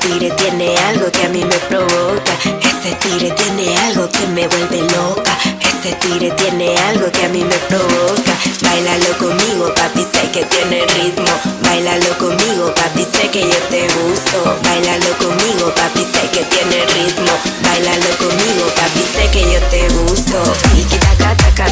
tigre tiene algo que a mí me provoca. Ese tigre tiene algo que me vuelve loca. Ese tigre tiene algo que a mí me provoca. Báilalo conmigo, papi, sé que tiene ritmo. Báilalo conmigo, papi, sé que yo te gusto. Báilalo conmigo, papi, sé que tiene ritmo. Báilalo conmigo, papi, sé que yo te gusto. Y taca taca